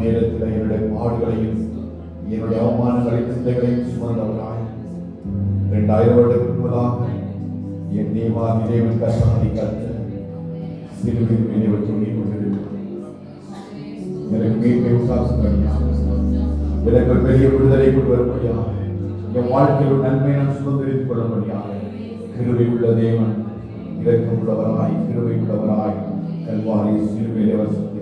நேரத்தில் என்னுடைய பாடுகளையும் என்னுடைய அவமானங்களையும் சிந்தைகளையும் சுமந்தவராய் 2000 வருடத்துக்கு முன்பதாக என் தேவன் கஷ்டத்தை கற்று சிலுவையில் நினைவு தூங்கிக் கொண்டிருக்கிறார். எனக்கு மீட்பை உண்டாக்கும்படியாக, எனக்கு பெரிய விடுதலை கொண்டு வரும்படியாக, என் வாழ்க்கையில் ஒரு நன்மை நான் சுதந்திரித்துக் கொள்ளும்படியாக கிருபை உள்ள தேவன் இரக்கம் உள்ளவராய் கிருபை உள்ளவராய் கல்வாரி சிலுவையிலே வசதி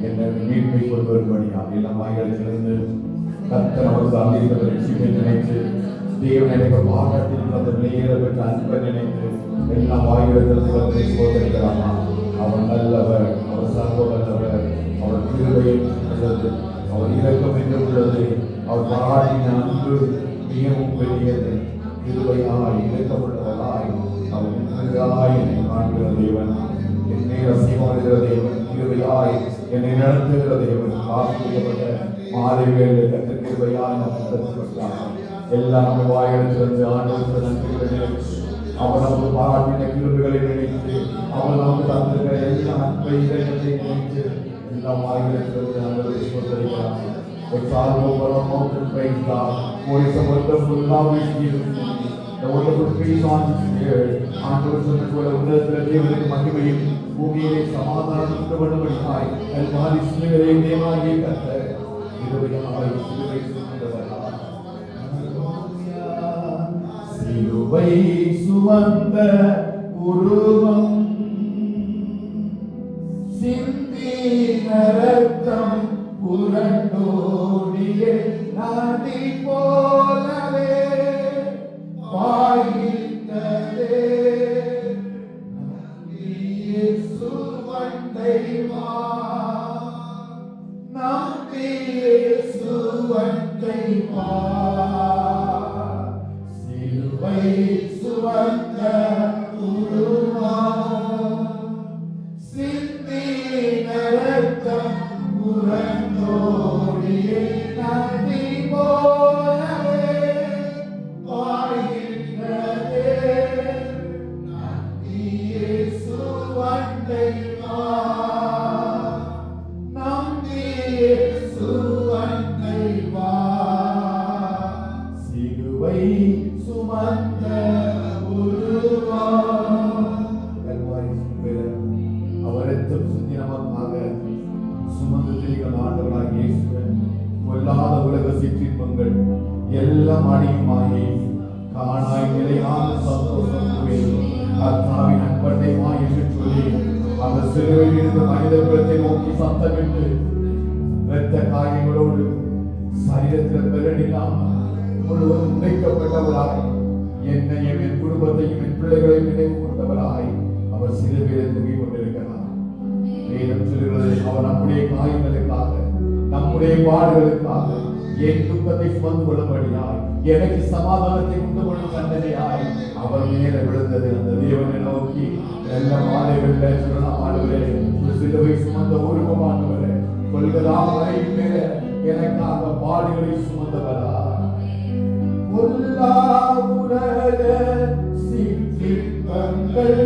என்னை மீட்பை கொண்டு வரும்படியாக எல்லா வாய்களிலிருந்து கர்த்தர் நமக்கு அங்கிருந்த லட்சியத்தை நினைத்து தேவன் எனக்கு பாராட்டியிருந்த அந்த நிலையில பெற்ற அன்பை நினைத்து எல்லா வாய்களிலிருந்து சோதனைகளாமா அவர் நல்லவர், அவர் சர்வ வல்லவர், அவர் கிருபை உள்ளது, அவர் இரக்கம் என்று உள்ளது, அவர் பாராட்டின அன்பு மிகவும் பெரியது. கிருபையாய் இரக்கமுள்ளவராய் அவர் என்னை காண்கிற தேவன், என்னை ரசிகமாகிற தேவன், கிருபையாய் என்னை நடத்துகிற தேவன், காத்துக்கப்பட்ட மாதவிகளை கற்று கிருபையாய் எல்லா நம்ம வாயிலிருந்து ஆண்டவருக்கு நன்றிகளை அவர் நமக்கு பாராட்டின கிருபைகளை நினைத்து அவர் நமக்கு தந்திருக்கிற எல்லா அன்பை இதயத்தை நினைத்து எல்லா வாயிலிருந்து ஆண்டவரை சோதரிக்கிறார். It's all over our mountain, praise God. For it's a wonderful love is given to me. The wonderful peace on this earth. ஆண்டவர் போல உலகத்தில் தேவனுக்கு மகிமையும் பூமியிலே சமாதானம் உண்டு பண்ணும்படியாய் எல்மாரி சிலுவையை தேவாகிய கர்த்தர் கிருபையாய் சிலுவை சுமந்தவராய். சிலுவை சுமந்த உருவம் சிந்தின இரத்தம் புரண்டோடிய நதி போலவே பாய்கின்றதே இயேசுவண்டை வா, நம்பி இயேசுவண்டை வா. சிலுவை சுமந்த உருவம் சிந்தின இரத்தம் புரண்டோடிய நதி போலவே பாய்கின்றதே இயேசுவண்டை வா, நம்பி இயேசுவண்டை வா. சிலுவை சுமந்த உருவம் கல்வாரி சிலுவையில் அவர் ரத்தம் சிந்தி நமக்காக சுமந்து திரிகிற ஆண்டவராகிய இயேசுவே, பொல்லாத உலக சிற்றின்பங்கள் எல்லாம் அடியுமாயி காணாய் நிலையான சந்தோஷம் கர்த்தாவின் அன்பண்டைமா என்று சொல்லி அந்த சிலுவையில் இருந்த மனித குலத்தை நோக்கி சத்தமிட்டு இரத்த காயங்களோடு சரீரத்தில் பெறடில்லாமல் முழுவதும் உடைக்கப்பட்டவராய் என்னையும் என் குடும்பத்தையும் என் பிள்ளைகளையும் நினைவு கொண்டவராய் அவர் சிலுவையில் தூங்கிக் கொண்டிருக்கிறார். வேதம் சொல்கிறது அவர் நம்முடைய காயங்களுக்காக நம்முடைய பாடுகளுக்காக என் துக்கத்தை சுமந்து கொள்ளும்படியாய் எனக்கு சமாதானத்தை உண்டு கொள்ளும் தண்டனையாய் அவர் மேல விழுந்தது. அந்த தேவனை நோக்கி எல்லா மாலைகளில சுரணமாடுகளே சிலுவை சுமந்த உருவமானவரே கொள்கதா வரை மேல எனக்காக பாடுகளை சுமந்தவரா பொல்லா உலக சிற்றின்பங்கள்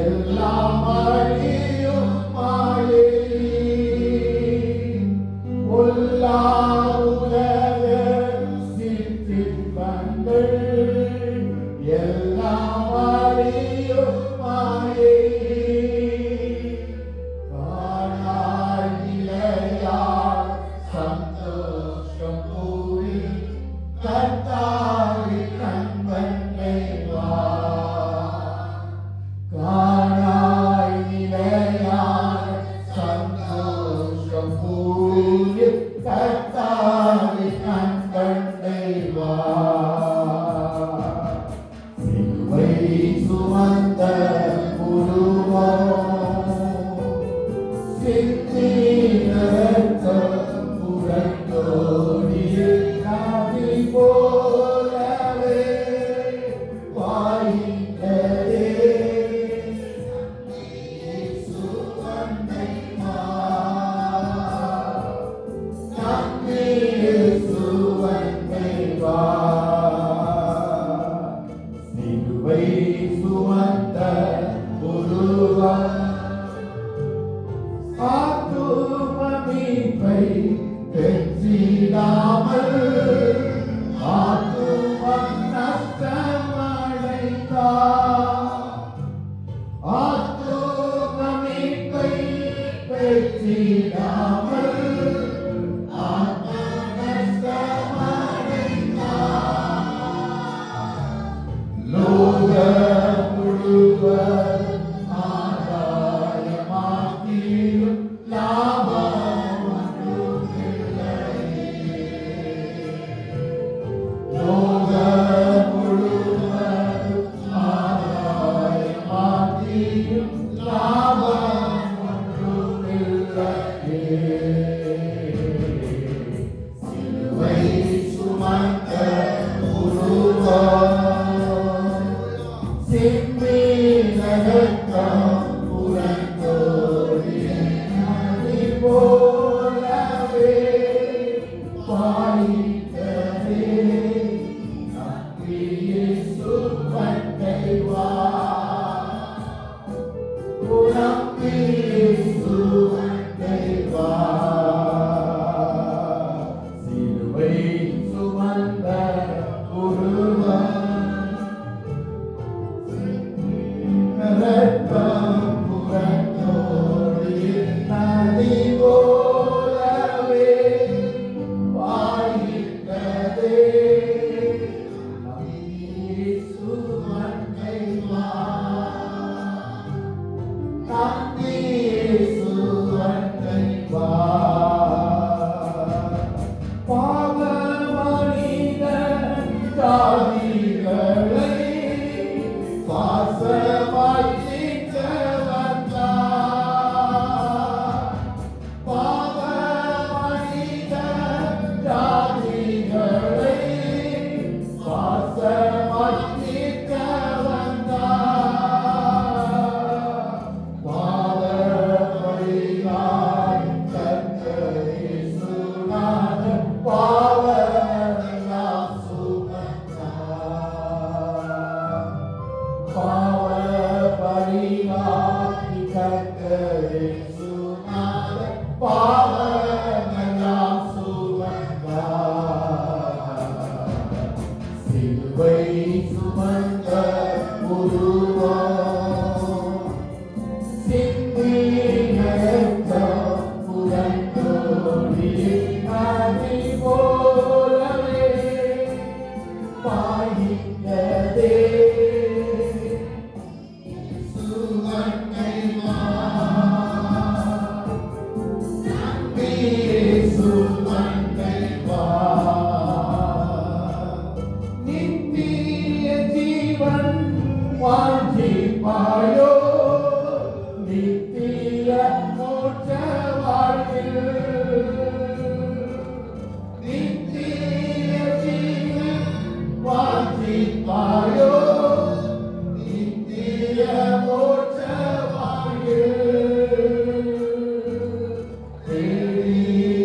எல்லாம் அழியும் மாயை பொல்லா உலக சிற்றின்பங்கள் எல்லாம் அழியும் மாயை காணாய் நிலையாய் சந்தோஷம் கூறி கர்த்தாவின் அன்பை வா. காணாய் நிலையாய் சந்தோஷம் கூறி கர்த்தாவின் அன்பை வா. சிலுவை சுமந்த உருவம் சிந்தின இரத்தம் புரண்டோடிய நதி போலவே பாய்கின்றதே இயேசுவண்டை வா, நம்பி இயேசுவண்டை வா. சிலுவை சுமந்த உருவம் ஆத்தும ஜாதிகளை பாசமாய் தீர்க்க வந்தார். பாவ மனித ஜாதிகளை பாசமாய் தீர்க்க வந்தார். பாவ வழியாய் கர்த்தர் இயேசுநாதர் பாவமெல்லாம் சுமந்தார். பாவ பரிகாரி கர்த்தர் இயேசுநாதர் பாவமெல்லாம் சுமந்தார். சிலுவை சுமந்த உருவம் சிந்திய இரத்தம் புரண்டோடிய நதி போலவே பாய்ந்ததே. நித்திய ஜீவன் வாஞ்சிப்பாயோ நித்திய மோட்ச வாழ்வில். நித்திய ஜீவன் வாஞ்சிப்பாயோ நித்திய மோட்ச வாழ்வில். தேடி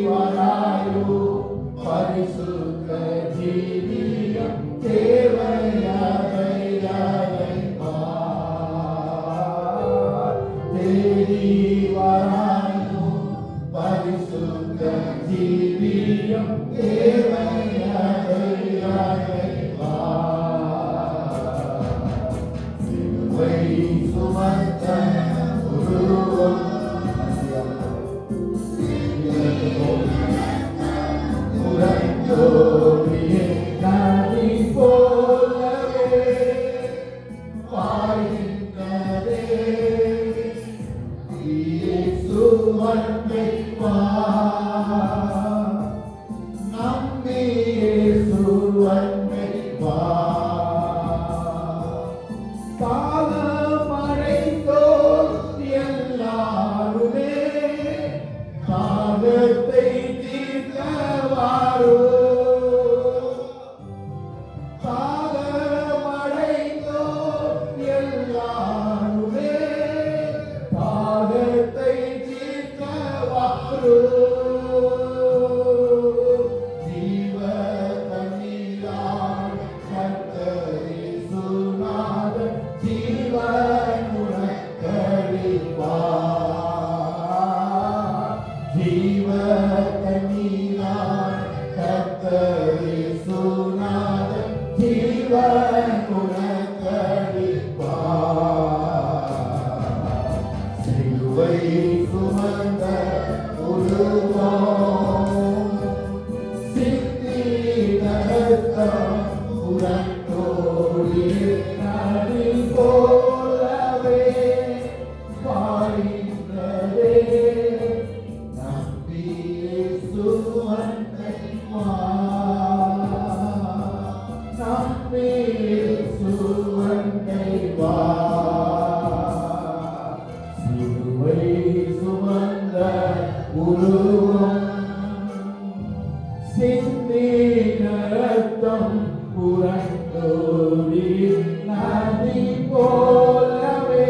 வராயோ பரிசுத்த ஜீவியம் தேவையாதையாதைப்பார். தேடி வராயோ பரிசுத்த ஜீவியம் தேவையாதையாதைப்பார். சிலுவை சுமந்த உருவம் புரண்டோடிய நதி போலவே பாய்ந்ததே. இயேசுவன்னை வா நம்பி இயேசுவன்னை வா. காலமழைத்தோர் எல்லாருமே தாகத்தை தீர்க்கவாரோ. தாகமடைந்தோர் எல்லாருமே தாகத்தை தீர்க்கவாரோ. ஜீவ தண்ணீரால் கர்த்தர் இயேசுநாதர் ஜீவன் உனக்களிப்பார். ஜீவ தண்ணீரால் கர்த்தர் இயேசுநாதர் ஜீவன் உனக்களிப்பார். சிலுவை சுமந்த உருவம் சிந்தின இரத்தம் புரண்டோடிய நதி போலவே பாய்ந்ததே. நம்பி இயேசுவன்னை வா நம்பி இயேசுவன்னை வா. சிலுவை சுமந்த உருவம் சிந்தின இரத்தம் புரண்டோடிய நதி போலவே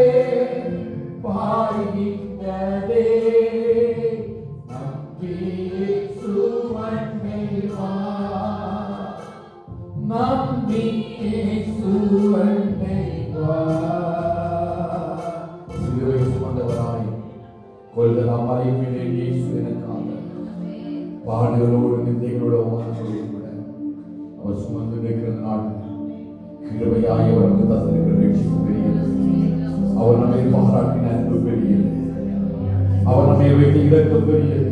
பாய்ந்ததே. நம்பி இயேசுவன்னை வா நம்பி இயேசுவன்னை வா. சிலுவை சுமந்தவராய் கொல்கத்தா மலையிலே இயேசு எனக்காக பாடுகளோடு நிந்தைகளோடு அவமானங்களோடு கூட அவர் சுமந்து நிற்கிற நாள் கிருபையாய் அவருக்கு தந்திருக்கிற ரட்சிப்பு பெரியது. அவர் நம்மை பாராட்டின அன்பு பெரியது. அவர் நம்மை வைத்த இரக்கம் பெரியது.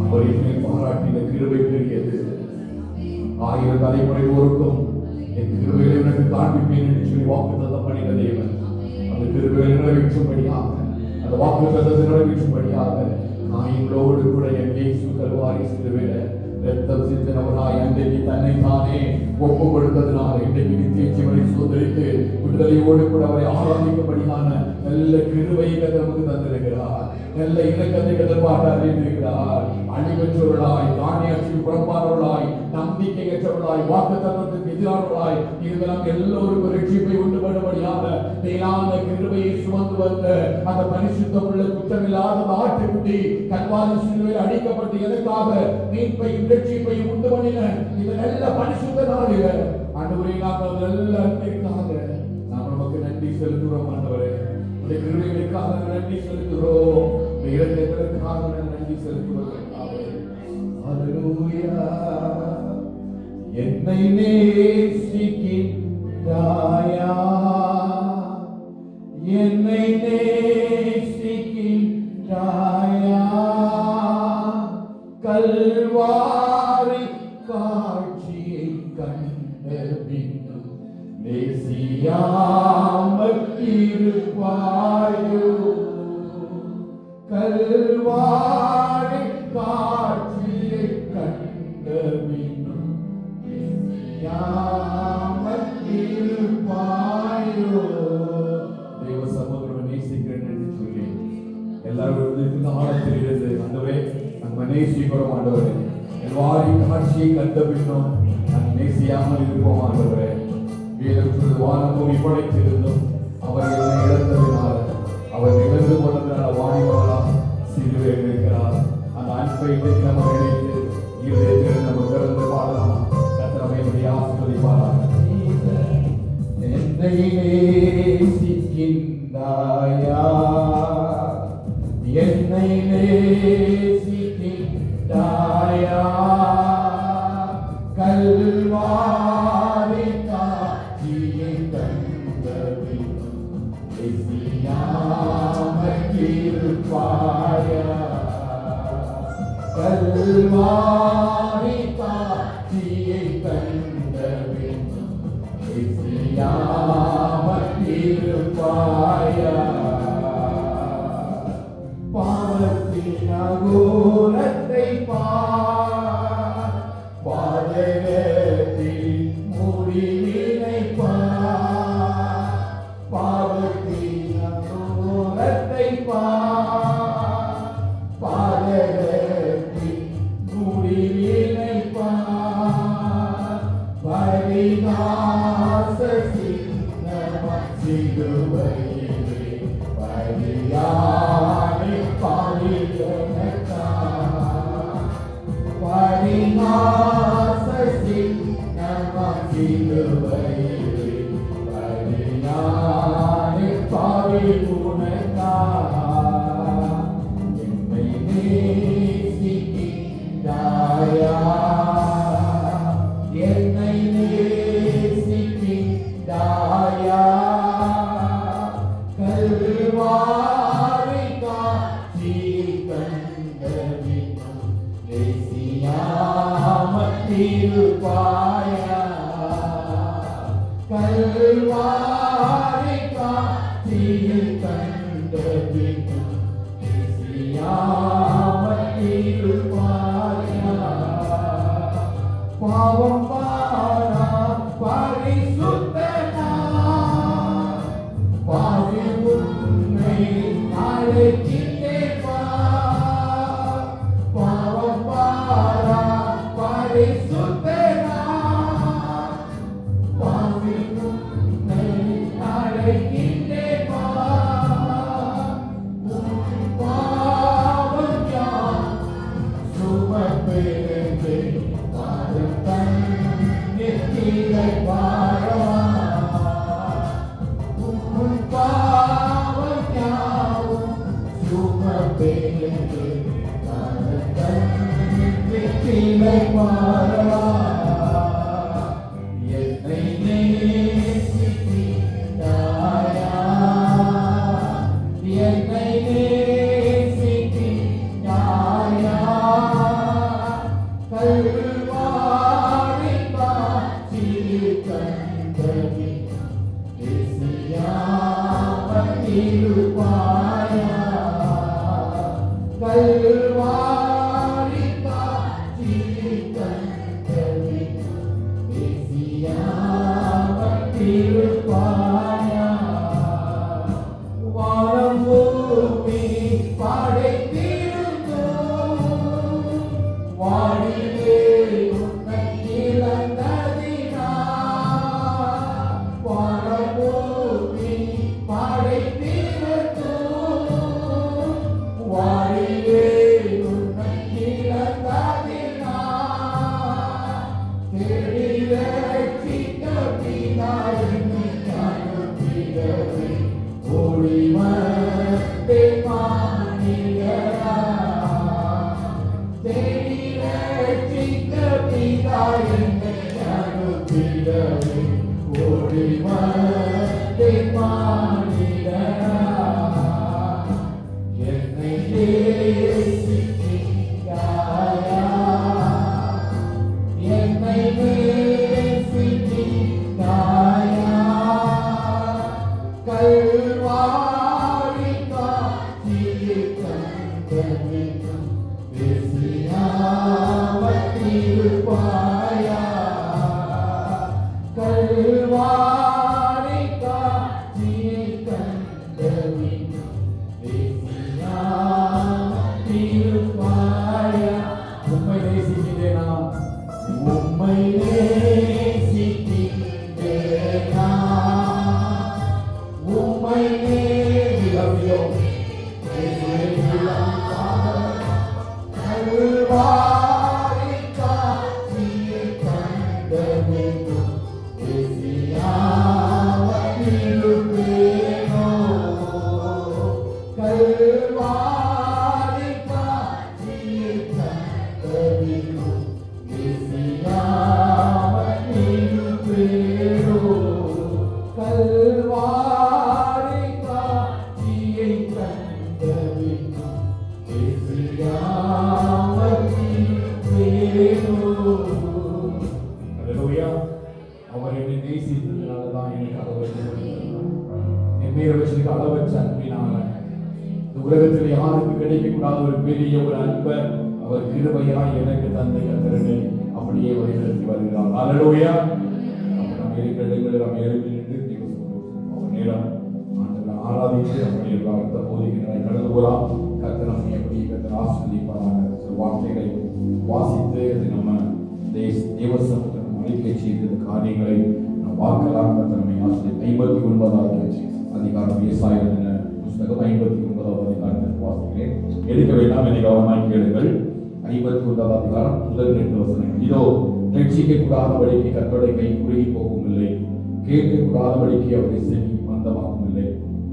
அவர் என்னை பாராட்டின கிருபை பெரியது. 1000 தலைமுறை ஒருக்கும் என் கிருபைகளை எனக்கு காண்பிப்பேன் என்று சொல்லி வாக்குத்தத்தம் பண்ணின தேவன் அந்த கிருபைகளை நிறைவேற்றும்படியாக அந்த வாக்குத்தத்தத்தை நிறைவேற்றும்படியாக நான் எங்களோடு கூட என் இயேசு கல்வாரி சிலுவையில இரத்தம் சிந்தினவராய் அன்றைக்கு தன்னை தானே ஒப்பு கொடுத்ததுனால விடுதலையோடு கூட அவரை ஆராதிக்கும்படியான நல்ல கிருபையை நமக்கு தந்திருக்கிறார். நல்ல இரக்கத்தை எதிர்பார்த்து அறிந்திருக்கிறார். அழிவற்றவர்களாய், தானியத்துக்கு புறம்பானவர்களாய், நம்பிக்கையற்றவர்களாய், வாக்குத்தத்தத்துக்கு எதிரானவர்களாய் இதெல்லாம் எல்லோருக்கும் ரட்சிப்பை உண்டு பண்ணும்படியாக மேலான கிருபையை சுமந்து வந்த அந்த பரிசுத்தமுள்ள குற்றமில்லாத ஆட்டுக்குட்டி கல்வாரி சிலுவையில் அடிக்கப்பட்டு எனக்காக மீட்பையும் ரட்சிப்பையும் உண்டு பண்ணின இந்த நல்ல பரிசுத்த நாளில ஆண்டவரே, நாங்கள் நல்ல அன்பிற்காக நாம் நமக்கு நன்றி செலுத்துகிறோம். ஆண்டவரே, உடைய கிருபைகளுக்காக நன்றி செலுத்துகிறோம். இரக்கங்களுக்காக நன்றி செலுத்துகிறோம். ஹல்லேலூயா. என்னை நேசிக்கின்றாயா, என்னை நேசிக்கின்றாயா, கல்வாரி காட்சியை கண்ட பின்னும் நேசியாமல் இருப்பாயோ, கல்வாரி காட்சியை கண்ட பின்னும் நேசியாமல் இருப்பாயோ. தேவ சகோதரன் நேசிக்கிறேன் என்று சொல்லி எல்லாரும் ஆழத்தில் இருந்து ஆண்டவரே நம்ம நேசிக்கிறோம். ஆண்டவரே, எல்லாரி காட்சியை கண்ட பின்னும் நான் நேசியாமல் இருப்போம். ஆண்டவரே, வேதம் வானம் பூமி படைத்திருந்தும் அவர் என்னை இழந்ததினால், அவர் இழந்து கொண்டதினால் வாணிபவரா சிலுவையில் இருக்கிறார். அந்த அன்பை நம்ம நினைத்து இருதயத்தில் நம்ம திறந்து பாடலாம். கர்த்தரை ஆசீர்வதிப்பாராக. என்னை நேசிக்கின்றாயா, என்னை நேசிக்கின்றாயா, கல்வாரி காட்சியை கண்ட பின்னும் நேசியாமல் இருப்பாயா, கல்வாரி காட்சியை கண்ட பின்னும் நேசியாமல் இருப்பாயா. பாவத்தின் அகோரத்தை பார், பாதகத்தில் முடிவினை பார், பாவத்தின் அகோரத்தை பார், பாதகத்தில் முடிவினை பார், பரிகாச சின்னமாய் சிலுவையிலே பரியாணி பாலியனக்கா, பரிகாச சின்னமாய் சிலுவையிலே பரியாணி பாலியனக்கா. என்னை நேசிக்கின்றாயா, என்னை நேசிக்கின்றாயா, கல்வாரி காட்சியை கண்ட பின்னும் நேசியாமல் இருப்பாயா, நேசிடவே ஓடி வந்தே மானிடனா என்னை நேசித்தாயா என்னை நேசித்தாயா கல்வாரி காட்சியில் கண்டனிடம் பேசியாவத்திருப்பாயா கல்வாரி காட்சியில் கண்டனிடம் பேசியாவத்திருப்பாயா உம்மை நேசிக்கிறேனா உம்மை நேசிக்கிறேனா உம்மை நேசிக்கிறேனா கல்வாரி காட்சியில் கண்டனிடம் பேசியாவத்திருப்பேனோ கல்வாரி காட்சியில் கண்டனிடம் பேசியாவத்திருப்பேனோ கல்வாரி காட்சியில் கண்டனிடம் பேசியாவத்திருப்பேனோ அவர் என்னை நேசித்ததுனாலதான் எனக்கு அளவற்ற என் மேல வச்சிருக்க அளவற்ற அன்பினால இந்த உலகத்தில் யாருக்கு கிடைக்கக்கூடாத ஒரு பெரிய ஒரு அன்பை அவர் கிருபையாய் எனக்கு தந்தை கத்தரனை அப்படியே வழிநடத்தி வருகிறார். அல்லேலூயா. நாம் இருக்கிற இடங்களில் நாம் எழுப்பி நின்று அவர் நேரம் ஆண்டவரை ஆராதித்து அப்படியே வார்த்தை போதிக்கிறார் கடந்து போலாம். கர்த்தர் நம்மை அப்படியே கர்த்தர் ஆசீர்வதிப்பாராக. சில வார்த்தைகளை வாசித்து அது நம்ம தேவசமூகத்தை அறிக்கை செய்த காரியங்களை நாம் பார்க்கலாம். கர்த்தர் நம்மை ஆசீர்வதி 59வது அதிகாரம் ஏசாயா புத்தகம் 59வது அதிகாரத்தை வாசிக்கிறேன். எடுக்க வேண்டாம், என்னை கவனமாய் கேளுங்கள். 59வது அதிகாரம் முதல் 2 வசனங்கள். இதோ ரட்சிக்கக்கூடாதபடிக்கு கர்த்தருடைய கை குறுகி போகவும் இல்லை, கேட்கக்கூடாதபடிக்கு அவருடைய செவி மந்தமாகவும் இல்லை.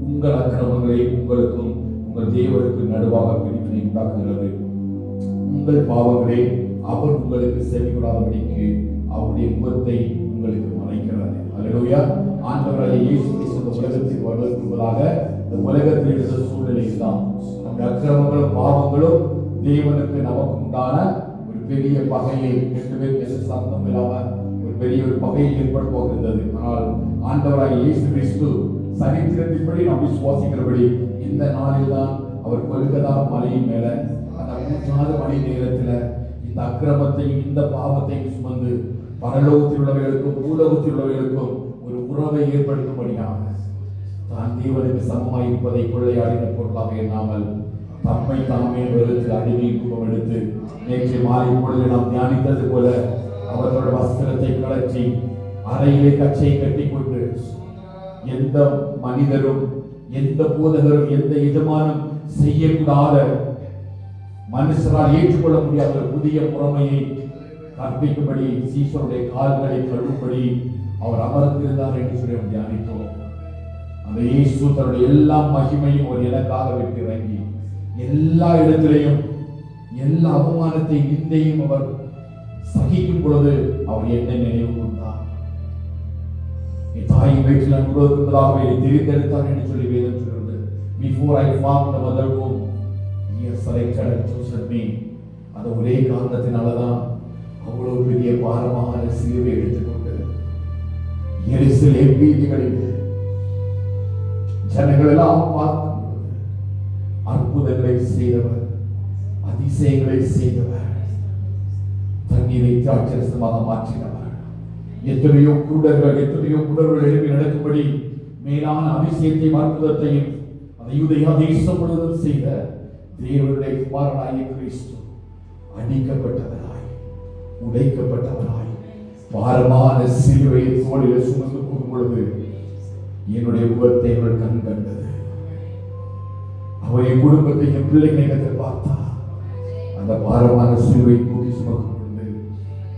உங்கள் அக்கிரமங்களை உங்களுக்கும் உங்கள் தேவருக்கு நடுவாக பிரிவினை உண்டாக்குகிறது. உங்கள் பாவங்களே அவர் உங்களுக்கு செவிக்கூடாதபடிக்கு அவருடைய முகத்தை உங்களுக்கு மறைக்கிறது. அல்லேலூயா. ஆண்டவராகிய இயேசு கிறிஸ்து உலகத்தில் வருவதற்கு முன்பதாக இந்த உலகத்தில் இருந்த சூழ்நிலையில் தான் நம்முடைய அக்கிரமங்களும் பாவங்களும் தேவனுக்கு நமக்கு உண்டான ஒரு பெரிய பகையை 2 பேருக்கு சம்பந்தம் இல்லாம ஒரு பெரிய ஒரு பகையை ஏற்பட போகிறது. ஆனால் ஆண்டவராகிய இயேசு கிறிஸ்து சரித்திரத்தின்படி நாம் விசுவாசிக்கிறபடி இந்த நாளில் தான் அவர் கொல்கதா மலையின் மேல அந்த 3 மணி நேரத்துல இந்த அக்கிரமத்தையும் இந்த பாவத்தையும் சுமந்து பரலோகத்தில் உள்ளவர்களுக்கும் பூலோகத்தில் உள்ளவர்களுக்கும் ஒரு உறவை ஏற்படுத்தும்படியாக தான் தேவனுக்கு சமமாய் இருப்பதை கொள்ளையாடின பொருளாக எண்ணாமல் தம்மை தாமே வெறுத்து அடிமை ரூபம் எடுத்து நேற்று மாலை பொழுது நாம் தியானித்தது போல அவர்களோட வஸ்திரத்தை கழற்றி அறையிலே கச்சையை கட்டிக்கொண்டு எந்த மனிதரும் எந்த போதகரும் எந்த எஜமானும் செய்யக்கூடாத மனுஷரால் ஏற்றுக்கொள்ள முடியாத ஒரு புதிய முறைமையை கற்பிக்கும்படி சீசருடைய கால்களை கழுவும்படி அவர் அமர்ந்திருந்தார் என்று சொல்லி தியானித்தோம். அந்த இயேசு தன்னுடைய எல்லா மகிமையும் ஒரு எனக்காக விட்டு இறங்கி எல்லா இடத்திலையும் எல்லா அவமானத்தை நிந்தையும் அவர் சகிக்கும் பொழுது அவர் என்னை நினைவு கொண்டார். என் தாயின் வயிற்றில் அன்புவதற்காகவே தெரிந்தெடுத்தார் என்று சொல்லி வேதம் சொல்கிறது. Before I formed the mother womb, he has selected and chosen me. அந்த ஒரே காரணத்தினாலதான் அவ்வளவு பெரிய பாரமான சிலுவை எடுத்துக்கொண்டு எருசலேம் வீதிகளில் ஜனங்கள் எல்லாம் பார்க்கும் அற்புதங்களை செய்தவர், அதிசயங்களை செய்தவர், தண்ணீரை திராட்சரசமாக மாற்றினவர், எத்தனையோ குருடர்கள் எழுப்பி நடக்கும்படி மேலான அதிசயத்தையும் அற்புதத்தையும் அந்த யூதேயா தேசம் முழுவதும் செய்த தேவனுடைய குமாரனாகிய கிறிஸ்து அடிக்கப்பட்டவராய் உடைக்கப்பட்டவராய் பாரமான சிலுவையை தோளிலே சுமந்து போகும் பொழுது என்னுடைய முகத்தை அவள் கண் கண்டது. அவருடைய குடும்பத்தை என் பிள்ளைகளை பார்த்தா அந்த பாரமான சிலுவை தூக்கி சுமக்கும் பொழுது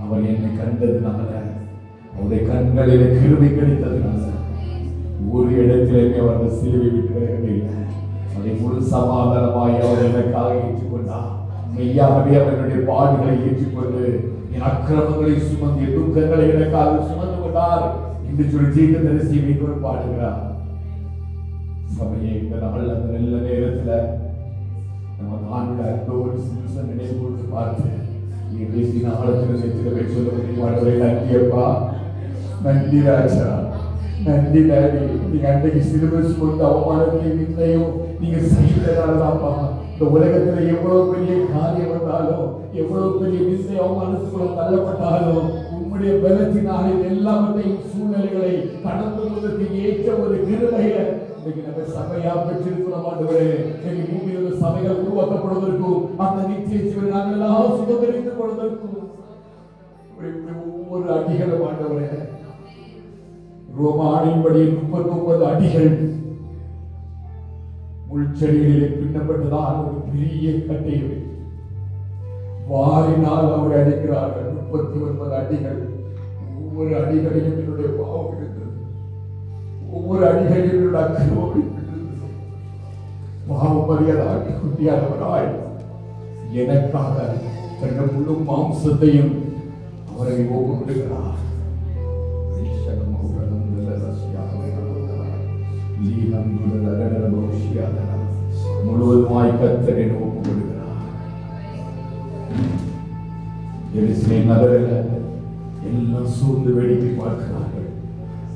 அவள் என்னை கண்டதுனால அவருடைய கண்களிலே கிருபை கிடைத்ததுனால ஒரு இடத்திலேயே அவர் அந்த சிலுவை விட்டு விலகவே இல்லை. அதை முழு சமாதானமாய் அவர் எனக்காக ஏற்றுக்கொண்டார். மெய்யாகவே அவர்களுடைய பாடுகளை ஏற்றுக்கொண்டு என் அக்கிரமங்களை சுமந்து என் துக்கங்களை எனக்காக சுமந்து கொண்டார் என்று சொல்லி தீர்க்கதரிசி மீண்டும் பாடுகிறார். சபையை இந்த நாள் அந்த நல்ல நேரத்துல நம்ம ஆண்ட ஒரு சிறுசன் நினைவு கொடுத்து பார்த்து நீ பேசின ஆழத்தில் சேர்த்துக்கவே சொல்ல நன்றியப்பா, நன்றி ராஜா, நன்றி டாடி. நீங்க அன்றைக்கு சிறுவை சுமந்த அவமானத்தை நிந்தையும் நீங்க செய்ததாலதான்ப்பா இந்த உலகத்துல எவ்வளவு பெரிய காரியம் வந்தாலும் எவ்வளவு பெரிய நிந்தை அவமானத்துக்குள்ள தள்ளப்பட்டாலும் உம்முடைய பலத்தினாலே எல்லாவற்றையும் சூழ்நிலைகளை கடந்து கொள்வதற்கு ஏற்ற ஒரு கிருபையை நம்ம சபையா பெற்றிருக்கிறோம். ஆண்டவரே, எங்க பூமியில் சபைகள் உருவாக்கப்படுவதற்கும் அந்த நித்திய ஜீவனை நாங்கள் எல்லாம் சுதந்திரித்துக் கொள்வதற்கும் ஒவ்வொரு அடிகளும் ஆண்டவரே ரோமானின்படி 39 அடிகள் முள்செடிகளிலே பின்னப்பட்டதான் ஒரு பெரிய கட்டையை வாரினால் அவர் அடிக்கிறார்கள். 39 அடிகள். ஒவ்வொரு அடிகளையும் என்னுடைய பாவம் இருந்தது, ஒவ்வொரு அடிகளையும் என்னுடைய அக்கிரமம் இருந்தது. பாவம் அறியாத குட்டியானவராய் எனக்காக தன்னுடைய முழு மாம்சத்தையும் அவரை ஒப்புக்கொடுக்கிறார். முழுவதுமாய் கர்த்தரை ஒப்புக்கொடுக்கிறார். எருசலேம் நகரில் எல்லாம் சூழ்ந்து வேடிக்கை பார்க்கிறார்கள்.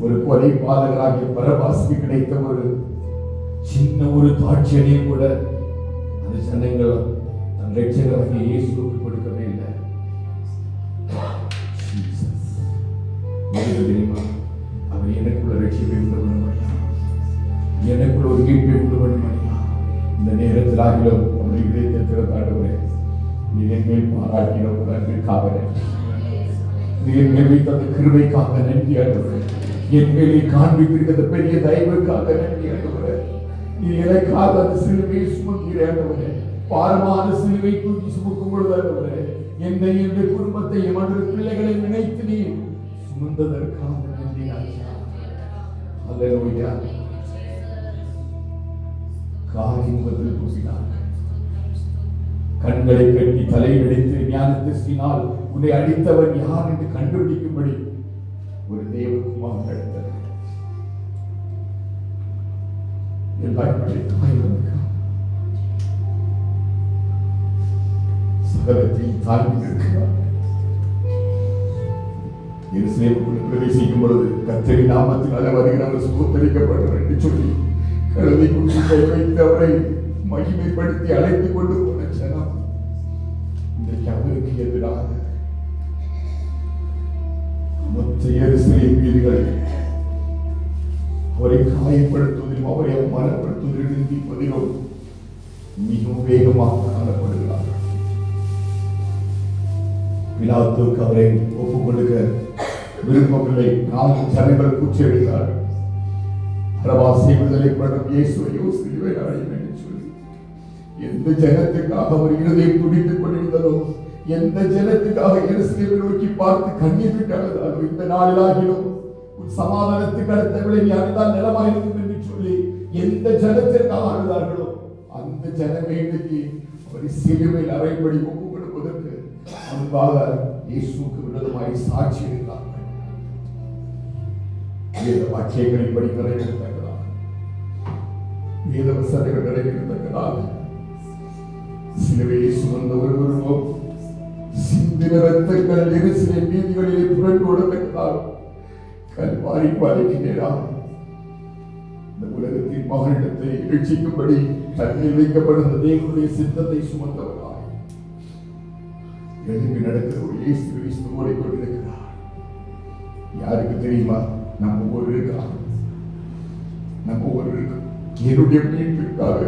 ஒரு கொலை பாதகராகிய பரபாசுக்கு கிடைத்த ஒரு சின்ன ஒரு தாட்சியனையும் கூட அந்த ஜனங்கள் தன் ரட்சகராகிய இயேசுவுக்கு கொடுக்கவே இல்லை. தெரியுமா, அவர் எனக்குள்ள ரட்சிப்பை உண்டு பண்ண, எனக்குள்ள ஒரு மீட்பை உண்டு பண்ண. இந்த நேரத்தில் ஆகிலும் நம்முடைய இதயத்தை திறந்தாடுகிறேன். நீ என் மேல் பாராட்டின அன்பிற்காக நன்றி, நீ என் மேல் வைத்த அந்த கிருபைக்காக நன்றி ஆடுகிறேன், என் மேலே காண்பித்திருக்கிற பெரிய தயவுக்காக நன்றி ஆடுகிறேன். நீ எனக்காக அந்த சிலுவையை சுமக்கிறேன் ஆண்டவரே. பாரமான சிலுவை தூக்கி சுமக்கும் பொழுது ஆண்டவரே, என்னை என்னுடைய குடும்பத்தை என்னுடைய பிள்ளைகளை நினைத்து நீ சுமந்ததற்காக நன்றி ராஜா. அல்லேலூயா. காரியம் பதில் கூறினார். கண்களை கட்டி தலையில் அடித்து ஞானத்தை சீனால் உன்னை அடித்தவன் யார் என்று கண்டுபிடிக்கும்படி ஒரு தேவகுமார் எடுத்தது. சகலத்தையும் தாங்கி இருக்கிறார். எருசலேமுக்குள் பிரவேசிக்கும் பொழுது கர்த்தரின் நாமத்தினால வருகிறவர் சுத்தரிக்கப்பட்டவர் என்று சொல்லி கழுதை குட்டி கை வைத்து அவரை மகிமைப்படுத்தி அழைத்துக் கொண்டு போன ஜனம் இன்றைக்கு அவருக்கு எதிராக மொத்த எருசலேம் வீதிகள் அவரை காயப்படுத்துவதிலும் அவரை அவமானப்படுத்துவதிலும் நிந்திப்பதிலும் மிகவும் வேகமாக காணப்படுகிறார்கள். பிலாத்துக்கு அவரை ஒப்புக் கொடுக்க விரும்பவில்லை. 4 ஜனங்கள் கூச்செழுந்தார்கள். பரபாசை விடுதலை பண்ணும் இயேசுவையோ சிலுவை அடையும் என்று சொல்லி எந்த ஜனத்துக்காக அவர் இருதயம் துடித்துக் கொண்டிருந்ததோ, எந்த ஜனத்துக்காக எருசலேமை நோக்கி பார்த்து கண்ணீர் விட்டு அழுதாரோ, இந்த நாளிலாகிலும் சமாதானத்துக்கு அடுத்த விலை நீ அழுதால் நிலமாயிருக்கும் என்று சொல்லி எந்த ஜனத்திற்காக அழுதார்களோ அந்த ஜனமே இன்னைக்கு அவரை சிலுவையில் அறைபடி ஒப்புக் கொடுப்பதற்கு அன்பாக இயேசுவுக்கு விரோதமாய் சாட்சி இருந்தார்கள். வேத வாக்கியங்களின்படி நிறைவேறத்தக்கதாக, வேத வசனங்கள் நிறைவேறத்தக்கதாக சிலுவையை சுமந்த ஒருவருவம் சிந்தின ரத்தங்கள் எருசலேம் வீதிகளிலே புரண்டு ஓடத்தக்கதாக கல்வாரி பாறைக்கு நேராக இந்த உலகத்தின் மகனிடத்தை ரட்சிக்கும்படி தண்ணீர் வைக்கப்படும் தேவனுடைய சித்தத்தை சுமந்தவராய் எழுப்பி நடக்கிற ஒரு இயேசு கிறிஸ்து ஓடிக்கொண்டிருக்கிறார். யாருக்கு தெரியுமா? நம்ம ஒரு என்னுடைய மீட்பிற்காக,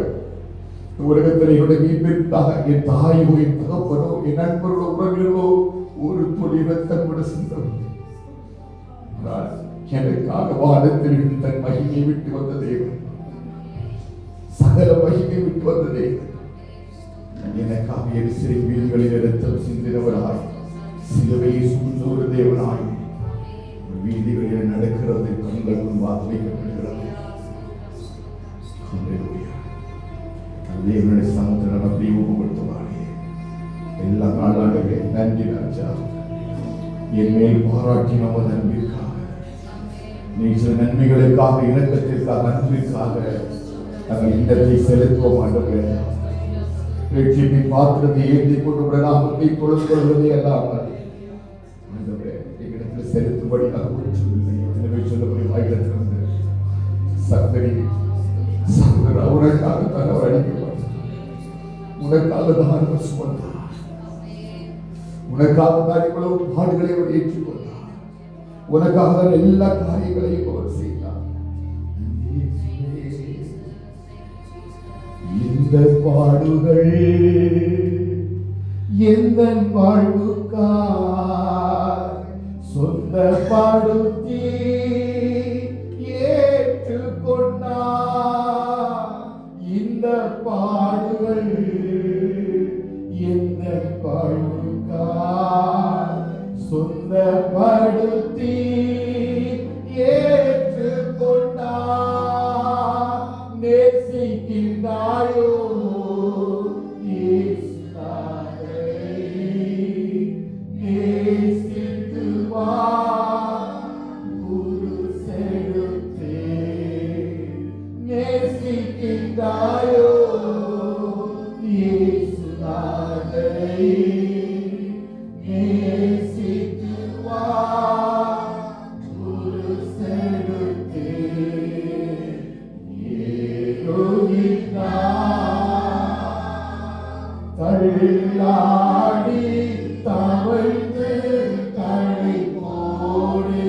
உலகத்தில் என்னுடைய மீட்பிற்காக என் தாயோ என் தகப்பனோ என் நண்பர்களோ உறவினர்களோ ஒரு துளி ரத்தம் கூட சிந்தவில்லை. எனக்காக வானத்தில் இருந்து தன் மகிமை விட்டு வந்த தேவன், சகல மகிமை விட்டு வந்த தேவன் எனக்காக எருசலேம் வீதிகளில் ரத்தம் சிந்தினவராய் சிலுவையை சூழ்ந்த ஒரு தேவனாய் வீதிகளில் நடக்கிறது கண்கள் முன்பாக வைக்கப்படுகிறது. தேவனுடைய சமுத்திரம் அப்படி ஊக்கப்படுத்துவாரே எல்லா நாளாகவே நன்றி ராஜா. என் மேல் பாராட்டின உமது அன்பிற்காக, நீ சில நன்மைகளுக்காக, இரக்கத்திற்காக, அன்பிற்காக நாங்கள் இடத்தை செலுத்துவோம் ஆண்டவரே. ரட்சிப்பின் பாத்திரத்தை ஏற்றி கொண்டு நாமத்தை தொழுது கொள்வதே அல்லாமல் ஆண்டவரே எங்களிடத்தில் செலுத்தும்படி நாங்கள் ஒன்றுமில்லை. எனவே சொல்லப்படி வாயிலிருந்து சகோதரி சகோதரா, உனக்காகத்தான் அவர் அடிக்கப்பட்டார், உனக்காக தான் அவர் சுமந்தார், உனக்காக தான் இவ்வளவு பாடுகளை அவர் ஏற்றுக்கொண்டார், உனக்காக தான் எல்லா காரியங்களையும் அவர் செய்தார். இந்த பாடுகள் எந்த வாழ்வுக்காய் சொந்த பாடுத்தி ஏற்றுக்கொண்டார். இந்த பாடுகள் எந்த வாழ்வுக்காய் சொந்த படுத்தி ஏற்றுக்கொண்டார். நேசிக்கின்றாயோ நேசித்து வா குரு செலுத்தே. நேசிக்கின்றாயோ இயேசுநாதரை நேசித்து வா குரு செலுத்தே. தள்ளாடி தவழ்ந்து கழை போடு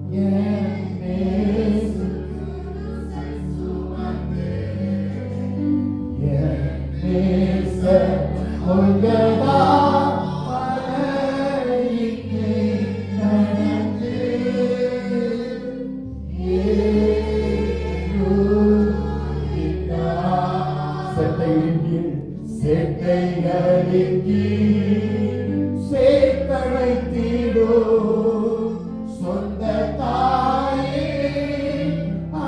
Yes. சேட்டைகளின் சேத்தனை தீடோ சொந்த தாயே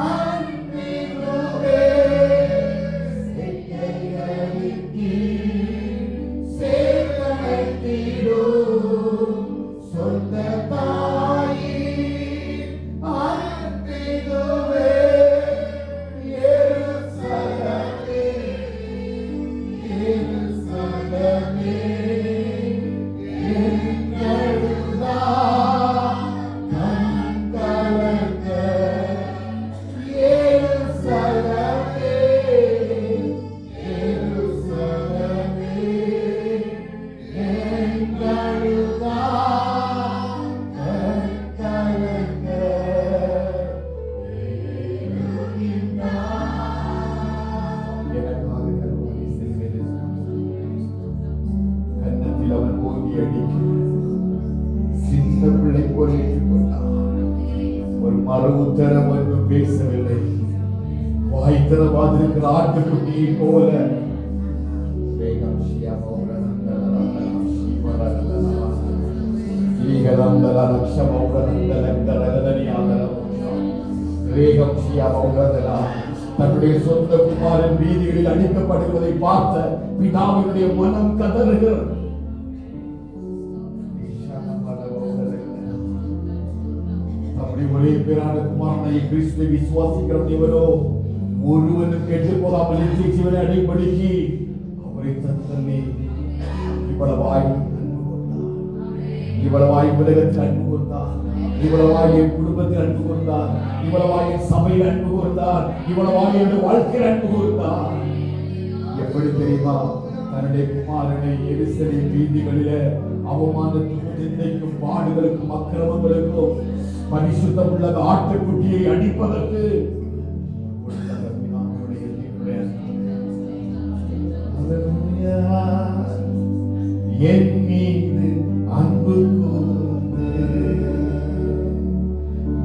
அன்பினுவே சேட்டைகளின் சேத்தனை தீடோ சொந்த தாயே அன்பினுவே மறு உத்தரம் ஒன்றும் பேசவில்லை. வாய்த்திரவாதிருக்கிற ஆட்டுக்குட்டியை போல தன்னுடைய சொந்த குமாரன் வீதிகளில் அடிக்கப்படுவதை பார்த்த பிதாவினுடைய மனம் கதறுகிறது. ஒரே பேரான குமாரனை கிறிஸ்துவை விசுவாசிக்கிறவனோ ஒருவனும் கெட்டு போகாமல் ஜீவனை அடைபடுத்தி அவரை தந்தல்லே இவ்வளவாய் உலகத்தில் அன்பு கொண்டார், இவ்வளவாய் என் குடும்பத்தில் அன்பு கொண்டார், இவ்வளவாய் என் சபையில் அன்பு கொண்டார், இவ்வளவாய் என் வாழ்க்கையில் அன்பு கொண்டார். எப்படி தெரியுமா? தன்னுடைய குமாரனை எருசலேம் வீதிகளிலே அவமானத்துக்கும் நிந்தைக்கும் பாடுகளுக்கும் அக்கிரமங்களுக்கும் பரிசுத்தமுள்ள ஆட்டுக்குட்டியை அடிப்பதற்கு என் மீது அன்பு கூர்ந்து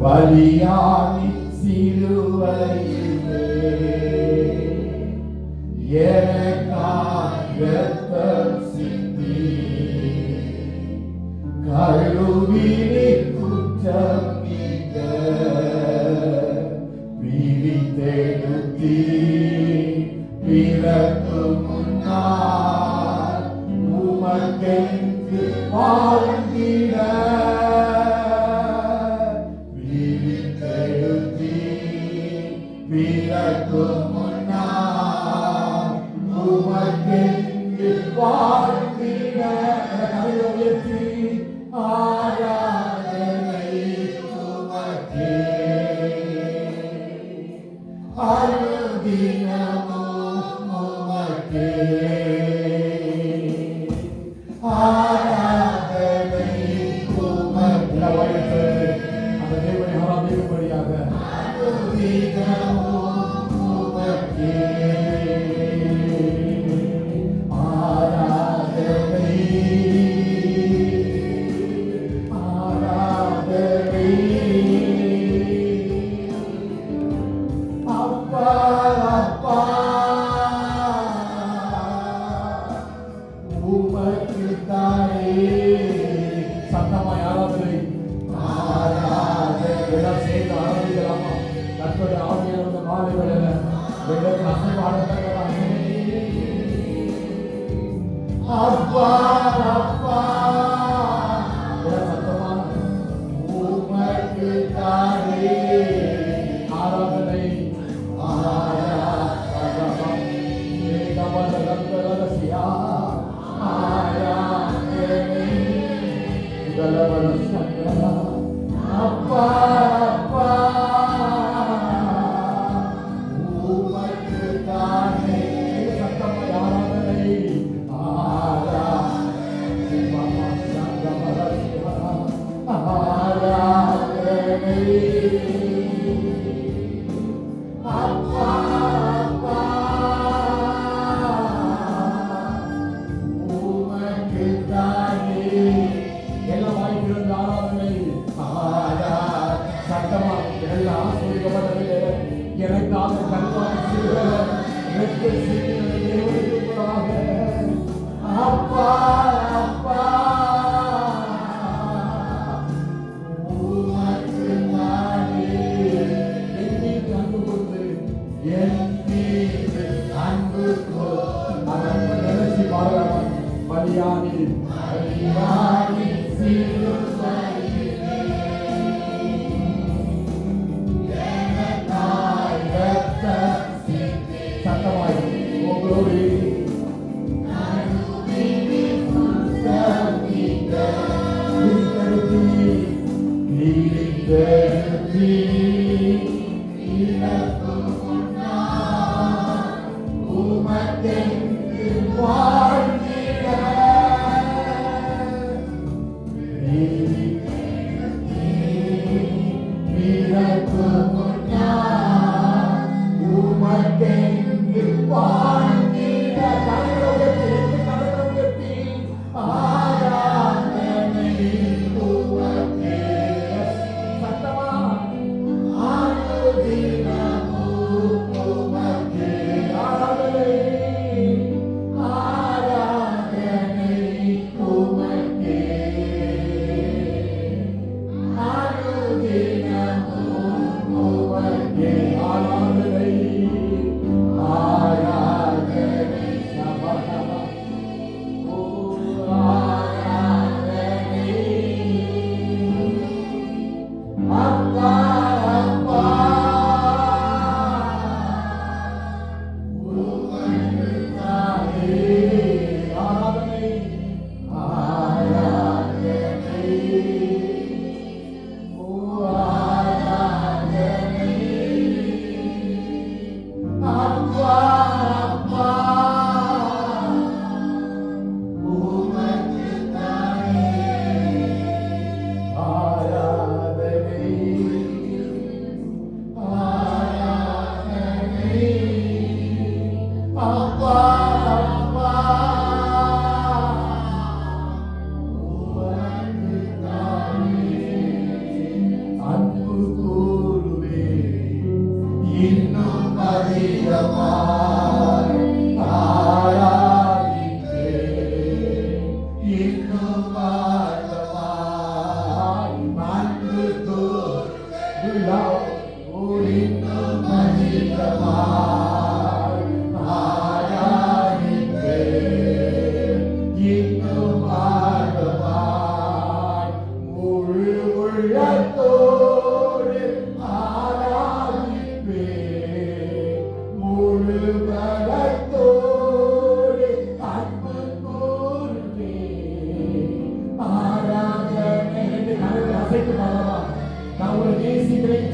பலியாகி சிலுவையிலே எனக்காக ரத்தம் சிந்தி கழுவினி குற்றம் நீங்க பிரித்தெடுத்தி பிறகு முன்னால் உமக்கென்று வாழ்ந்திட பிரித்தெடுத்தி பிறகு முன்னால் உமக்கென்று வாழ்ந்திட உயர்த்தி ஆராதனை உமக்கே அனுதினமோ உமக்கே ஆராதனை உமக்கே. அந்த தேவனை ஆராதிக்கும்படியாக அனுதினமோ உமக்கே ஆராதனை சத்தமாய் ஆராதனை எல்லாம் சேர்ந்து ஆராதிக்கலாமா? கர்த்தருடைய ஆவியான மாலை வேளையில வெள்ளத்தில் அசைவாடத்தக்கதாக அப்பா அப்பா சத்தமா உமக்கு தானே ஆராதனை அப்பா அப்பா உமக்கு தானே சத்தமாய் ஆராதனை ஆராதனை ஆசீர்வதிக்கப்பட்டது. எனக்காக கல்வாரி சிலுவையில் இரத்தம் சிந்தின தேவனுக்கு முன்பாக அப்பா அப்பா உமக்கு நானே என் மீது அன்பு கொண்டு என் மீது அன்பு அதற்கு நினைச்சு பாடலாம். பலியானி பலியானி சத்தமாய் உங்களோடு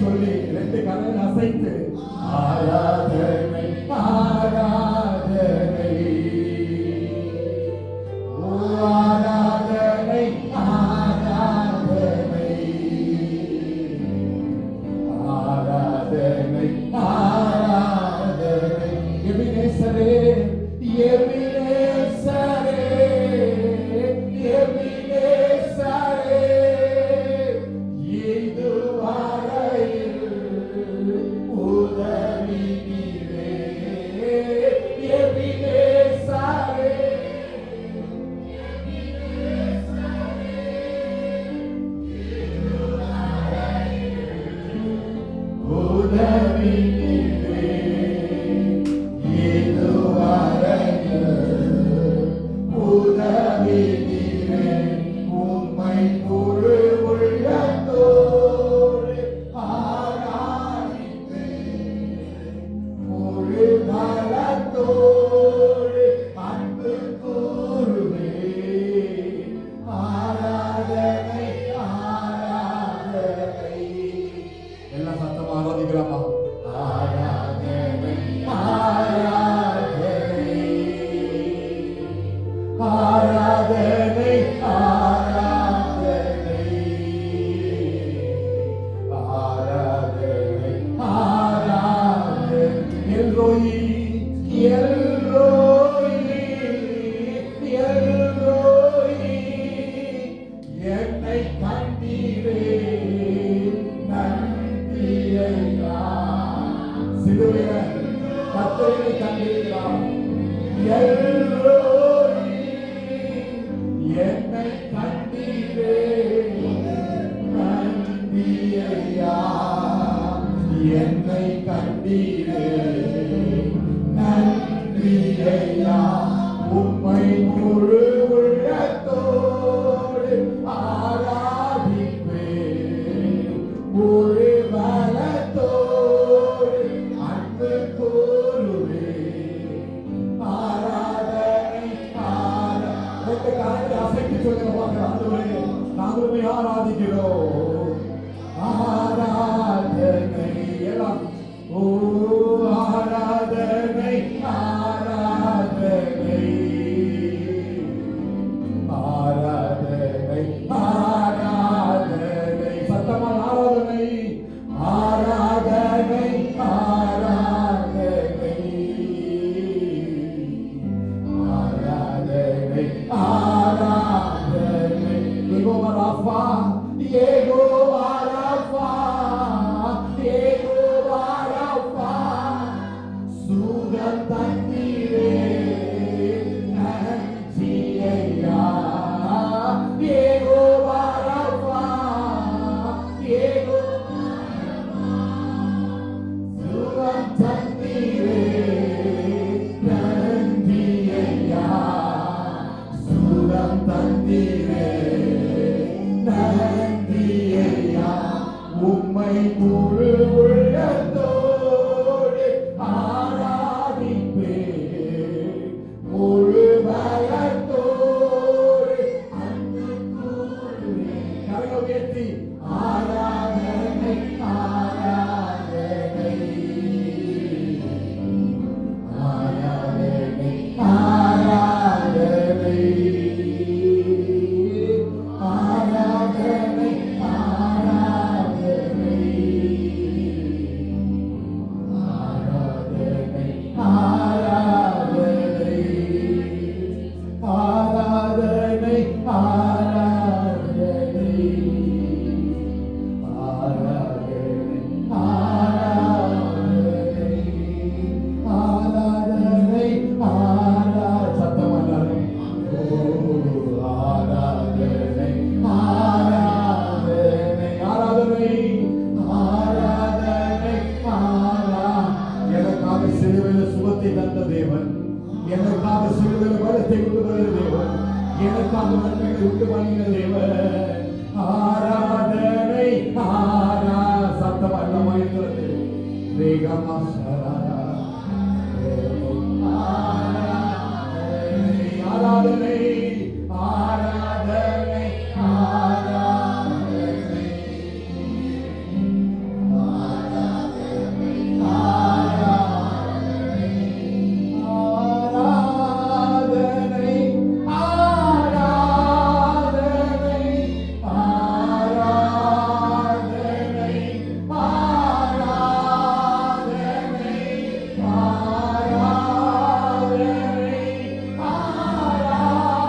சொல்லி ரெண்டு கரங்களை அசைத்து ஆராதனை ஆராதனை ஆராதனை ஆராதனை ஆராதனை ஆராதனை எபினேசரே எபினேசரே எபினேசரே இதுவரையில் உதவி நீரே எபினேசரே உதவி நீரே இதுவரையில் உதவி நீரே உம்மை முழு உள்ளத்தோடு ஆராதிப்பேன் முழு பலத்தோடு அன்பு கூறுவேன் ஆராதனை ஆராதனை எல்லாம் சத்தமா ஆராதிக்கலாமா ஆராதனை ஆராதனை ஆராதனை ஆராதனை ஆராதனை ஆராதனை எல்ரோயி எல்ரோயி எல்ரோயி என்னை கண்டீரே நன்றியை கர்த்தரை கண்டிருக்கிறார். எல்லோரி என்னை கண்டீரே நன்றி ஐயா, என்னை கண்டீரே நன்றி ஐயா, உம்மை முழு உள்ளத்தோடு ஆராதிப்பேன், முழு பலத்தோடு அன்பு கூறுவேன். ஆராதனை ஆராதனை அசைத்து சொல்லுங்க ஆண்டவரே, நாங்களுமே ஆராதிக்கிறோம். ஆராதனை எல்லாம் ஓ ஆராதனை ஆராதனை ஆராதனை ஆராதனை சத்தமான ஆராதனை ஆராதனை ஆராதனை ஆராதனை ஆராதனை யெகோவா ராஃபா யெகோவா ராஃபா யெகோவா ராஃபா சுகம் தந்தீரே நன்றி ஐயா, யெகோவா ராஃபா யெகோவா சுகம் தந்தீரே நன்றி ஐயா, சுகம் தந்தீரே நன்றி ஐயா, உம்மை முழு உள்ளத்தோடு ஆராதிப்பேன், முழு பலத்தோடு அன்பு கூறுவேன். கரங்களை உயர்த்தி ஆராதனை ஆராதனை ஆராதனை ஆராதனை ஆராதனை ஆராதனை ஆராதனை ஆராதனை ஆராதனை ஆராதனை ஆராதனை ஆராதனை சத்தமான ஆராதனை ஆராதனை ஆராதனை ஆராதனை எனக்காக சிலுவையில் சுகத்தை தந்த தேவன், எனக்காக சிலுவையில் பலத்தை உண்டு வருகிற தேவன், எனக்காக நன்மைகளை உண்டு பண்ணுகிற தேவன். ஆராதனை சத்தம் அல்லமா இருக்கிறது. ஆராதனை ஆராதனை ஆராதனை ஆராதனை ஆராதனை ஆராதனை ஆராதனை ஆராதனை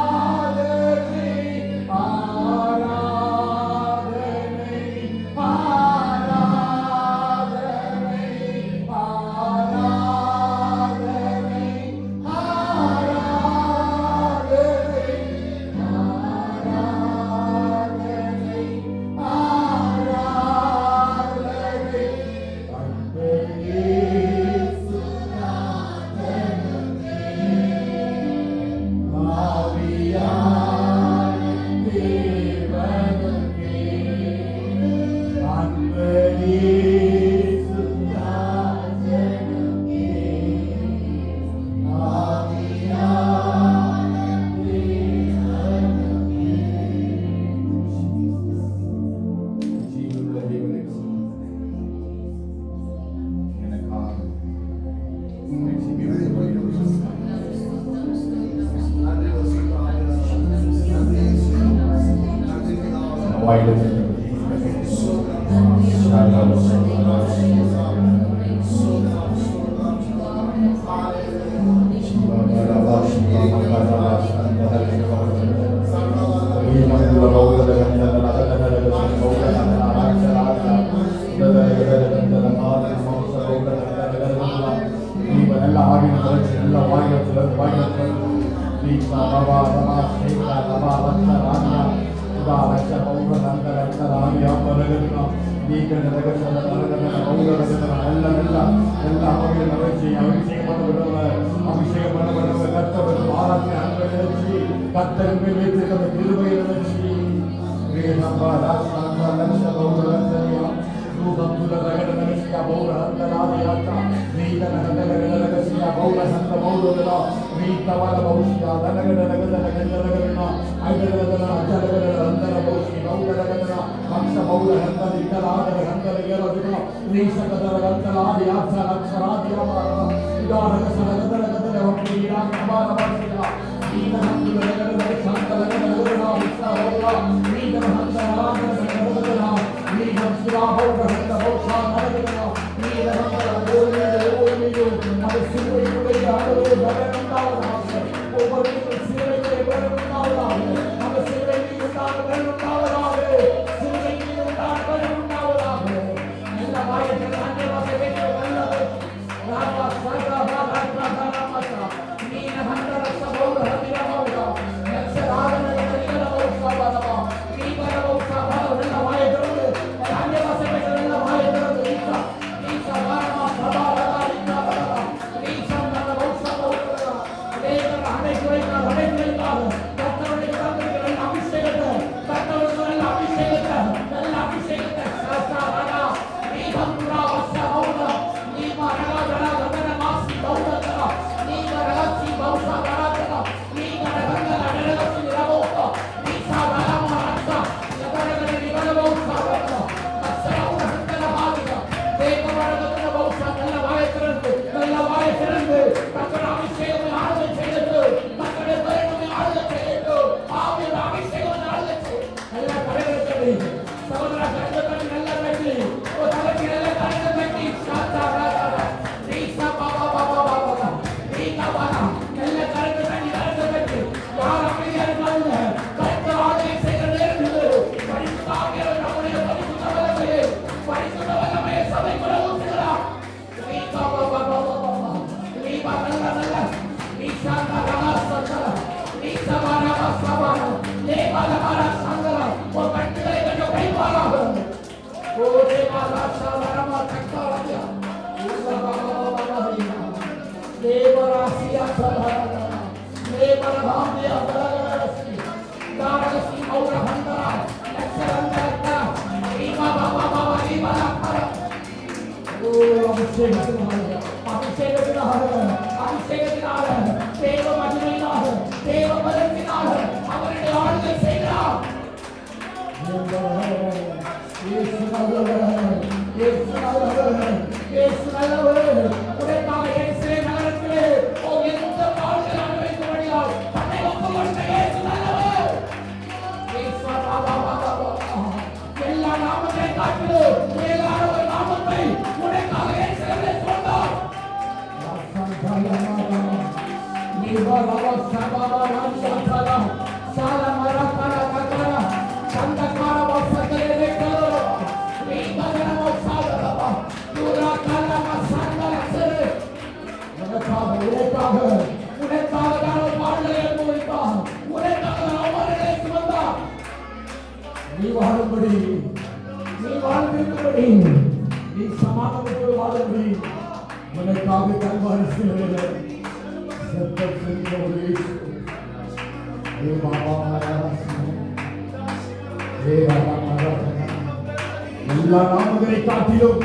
எல்லா நாமங்களை காட்டிலும்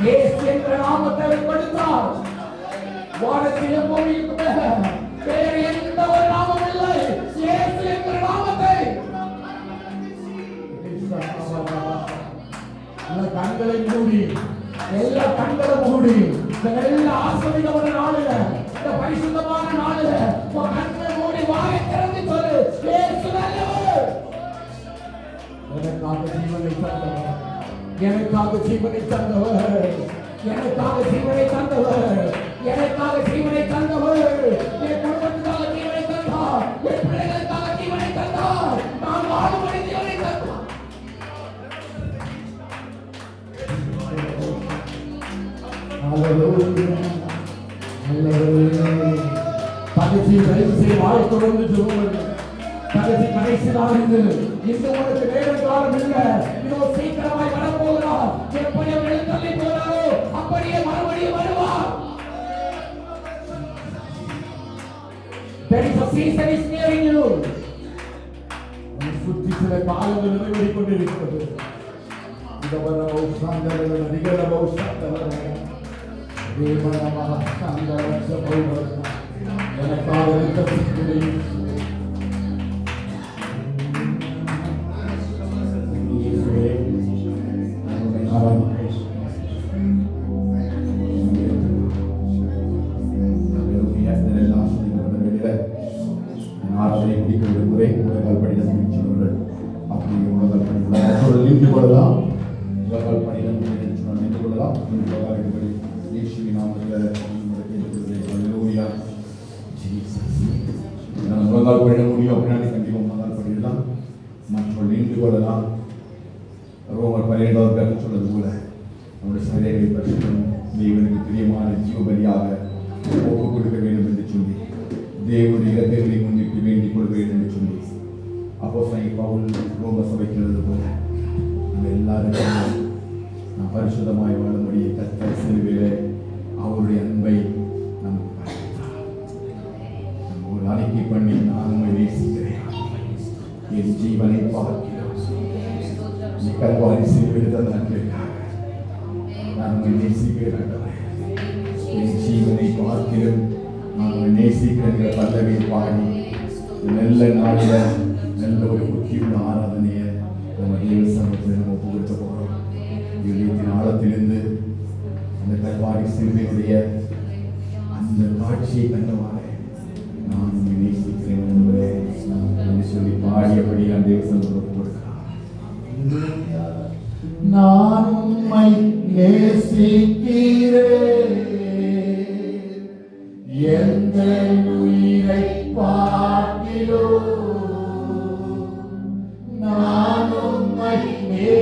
இயேசு என்ற நாமத்தை கொடுத்தார். வானத்திலும் பூமியிலும் வேறு எந்த ஒரு நாமம் இல்லை. இயேசு என்ற நாமத்தை கண்களை மூடி எல்லா கண்களும் மூடி எல்லா ஆசிரியமான நாளில இந்த பரிசுத்தமான நாளில கண்களை மூடி வாயை திறந்து சொல்லு, இயேசு நல்லவர். எனக்காக ஜீவனை தந்தவர், எனக்காக ஜீவனை தந்தவர், எனக்காக ஜீவனை தந்தவர், எனக்காக ஜீவனை தந்தவர், என் குடும்பத்துக்காக ஜீவனை தந்தார், என் பிள்ளைகளுக்காக ஜீவனை தந்தார், நான் வாழும்படி ஜீவனை தந்தார். Hallelujah, hallelujah. தகச்சி தயவு செய்து வாயை தொடர்ந்து ஜெபம். தகச்சி கடைசி நாள் இது. இந்த உனக்கு நேரம் காலம் இல்லை. இதோ சீக்கிரமாய் வரப்போகிறார். எப்படி அவர் தள்ளி போகிறாரோ அப்படியே மறுபடியும் வருவார். There is a season is nearing you. சுற்றி சில காலங்கள் நிறைவேறிக் கொண்டிருக்கிறது. இதவரோ சாந்தரோ நிகழவோ சாந்தரோ தேவனமாக சாந்தரோ சபைவரோ எனக்காக இருக்கிறது. ஆராதனை முடிக்கிற முறை உலகால் படிடம் சொன்னார்கள். அப்படி உலகால் படிடம் நின்று கொள்ளலாம். உலகால் படிடம் சொன்னால் நின்று கொள்ளலாம். உலகால் படி இயேசுவின் நாமத்தில் ஹல்லேலூயா. உலகால் படிடம் முடியும் அப்படின்னா கண்டிப்பாக உலகால் படிடலாம். மற்ற நின்று கொள்ளலாம். ரோமர் 12 சொன்னது போல நம்முடைய சரீரங்களை பரிசுத்தம் தேவனுக்கு பிரியமான ஜீவபலியாக ஒப்புக் கொடுக்க வேண்டும் என்று சொல்லி தேவனுடைய இடத்தை முன்னிட்டு வேண்டிக் கொள்கிறேன் என்று சொல்லி அப்போஸ்தலனாகிய பவுல் ரோம சபைக்கு எழுதுவது போல நம்ம எல்லாருக்கும் நாம் பரிசுத்தமாய் வாழும்படி கர்த்தர் சிலுவையிலே அவருடைய அன்பை நமக்கு ஒரு அறிக்கை பண்ணி நான் உம்மை நேசிக்கிறேன், என் ஜீவனை பார்க்கிறோம், நீ கல்வாரி சிலுவையில் தந்த அன்பிற்காக நான் உம்மை நேசிக்கிறேன், என் ஜீவனை பார்க்கிறேன், நான் நேசிக்கிற பல்லவி பாடி நல்ல நாளில் நல்ல ஒரு முக்கியமான ஆராதனையை நம்ம தேவ சமூகத்தில் நம்ம ஒப்புக்கொடுக்க போகிறோம். இதயத்தின் ஆழத்திலிருந்து அந்த கல்வாரி சிலுவையுடைய அந்த காட்சியை கண்டவாறு நான் உண்மை நேசிக்கிறேன் என்று சொல்லி பாடியபடி அந்த தேவ சமூகத்தில் ஒப்புக் கொடுக்கிறார். நான் உண்மை நேசிக்கிறேன், எந்த உயிரை பார்க்கிறோம், நான் உம்மை நேசிக்கிறேன்,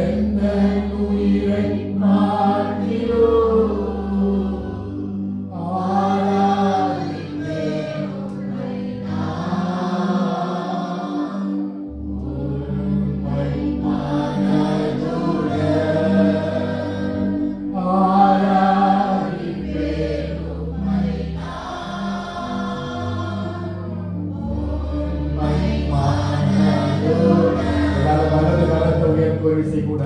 எந்த உயிரை பார்க்கிறோம், ஆராதிக்கிறேன் உம்மை நான், உம்மை மனதுடன் கூட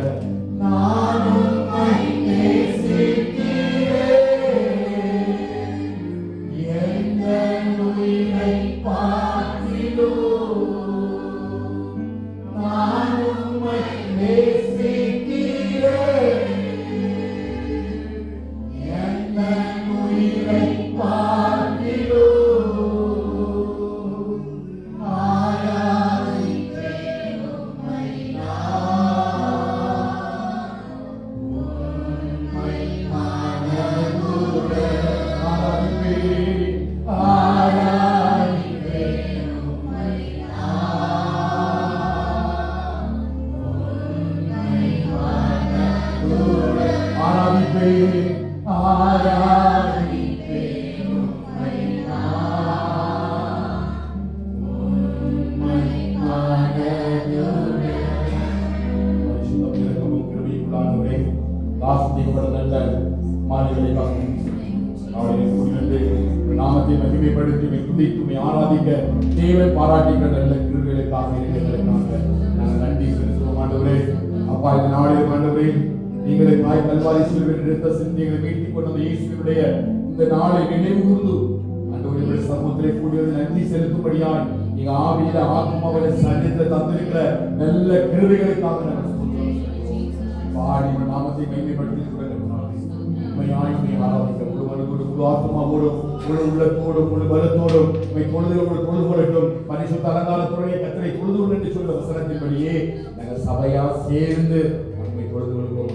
நான் உம்மை நேசிக்கிறேன், எந்த உயிரை பார்க்கிறோம், நான் உம்மை நேசிக்கிறேன், எந்த உயிரை பார்க்கிறோம், ஆராதிக்கிறேன் உம்மை நாமத்தை மகிமைப்படுத்தி துதித்து ஆராதிக்க தேவன் பாராட்டுகிற நல்ல கிருபைகளுக்காக இருக்கிறதற்காக நாங்கள் நன்றி செலுத்துவோம். ஆண்டவரே, அப்பா, இந்த நாளில் ஆண்டவரே நீங்களை தாய் கல்வாரி சிலுவையில் எடுத்த சிந்தைகளை மீட்டிக் கொண்ட இயேசுவினுடைய இந்த நாளை நினைவு கூர்ந்து ஆண்டவரே சமூகத்திலே கூடியது நன்றி செலுத்தும்படியாய் நீங்க ஆவியில ஆத்மாவில சரீரத்தை தந்திருக்கிற நல்ல கிருபைகளுக்காக நாங்கள் பாடி நாமத்தை மகிமைப்படுத்தி ஆராதிக்க முழு மனதோடு முழு ஆத்மாவோடும் முழு உள்ளத்தோடும் முழு பலத்தோடும் தொழுது கொள்ளட்டும். பரிசுத்த அலங்காரத்துடைய கர்த்தரை தொழுது கொள் என்று சொல்ல வசனத்தின்படியே நாங்கள் சபையா சேர்ந்து நம்மை தொழுது கொள்வோம்.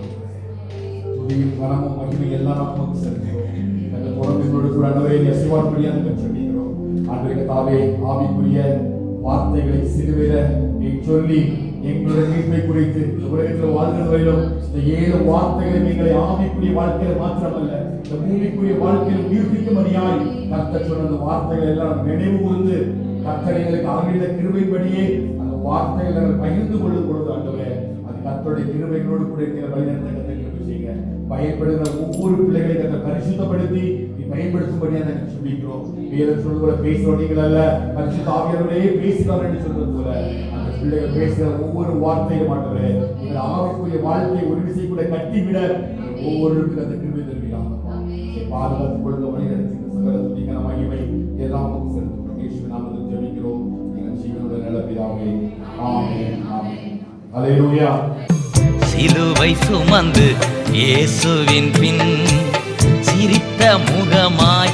துதியும் மனமும் மகிமை எல்லாம் நமக்கு செலுத்துகிறோம். எங்கள் புறத்தினோடு கூட ஆண்டவரே அசிவான்படியாக சொல்லிக்கிறோம். ஆண்டவரே தாவே ஆவிக்குரிய வார்த்தைகளை சிலுவையில நீ சொல்லி எங்களுடைய மீட்பை குறித்து இந்த உலகத்தில் வாழ்கிற வரையிலும் இந்த 7 வார்த்தைகளை எங்களை ஆவிக்குரிய வாழ்க்கையில மாத்திரமல்ல இந்த பூமிக்குரிய வாழ்க்கையில் உயிர்ப்பிக்கும்படியாய் கர்த்தர் சொன்ன அந்த வார்த்தைகள் எல்லாம் நினைவு கூர்ந்து கர்த்தர் எங்களுக்கு ஆகிய கிருபைப்படியே அந்த வார்த்தைகளை நாங்கள் பகிர்ந்து கொள்ளும் பொழுது ஆண்டவரே அது கர்த்தருடைய கிருபைகளோடு கூட இருக்கிற வழிநடத்த செய்யுங்க. பயன்படுகிற ஒவ்வொரு பிள்ளைகளையும் அதை பரிசுத்தப்படுத்தி நீ பயன்படுத்தும்படியா நாங்கள் சொல்லிக்கிறோம். வேதம் சொல்வது போல பேசுறோம் நீங்கள் அல்ல, பரிசுத்த ஆவியானவரே பேசுகிறார் என்று சொல்றது போல அந்த பிள்ளைகள் பேசுகிற ஒவ்வொரு வார்த்தையும் ஆண்டவரே எங்கள் ஆவிக்குரிய வாழ்க்கையை ஒரு விசை கூட கட்டிவிட ஒவ்வொருவருக்கும் அந்த கிருபை தருவீராக. பாதுகாத்துக் கொள்ளுங்க, வழிநடத்துங்க. சகல துதிக்கான மகிமை எல்லாம் செலுத்துகிறோம். இயேசுவின் நாமத்தில் ஜெபிக்கிறோம் எங்கள் ஜீவனுடைய நல்ல பிதாவே. ஆமென், ஆமென். அல்லேலூயா. சிலுவை சுமந்து இயேசுவின் பின் சிரித்த முகமாய்